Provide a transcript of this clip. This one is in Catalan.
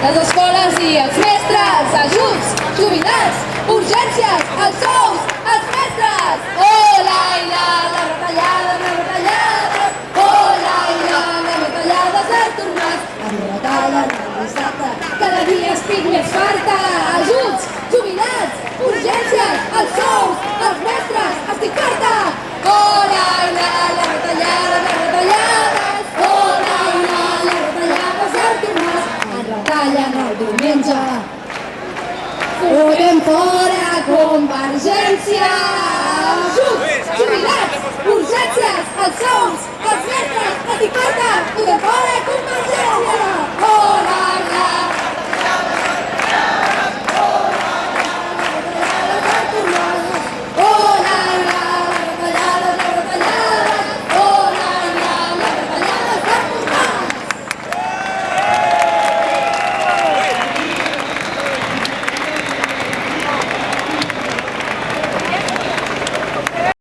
Les escoles i els mestres, ajuts, jubilats, urgències, els sous, els mestres. Oh, Laila, les retallades, oh, Laila, les retallades han tornat. Amb retallen el dissabte, cada dia estic més farta. Ajuts, jubilats, urgències, els sous, els mestres, estic farta. Oh, Laila, les retallades, oh, Laila, les retallades han tornat. Ens retallen el diumenge. Fotem fora Convergència. Ajuts, jubilats, urgències, els sous, els mestres, estic farta. Fotem fora Convergència. Oh,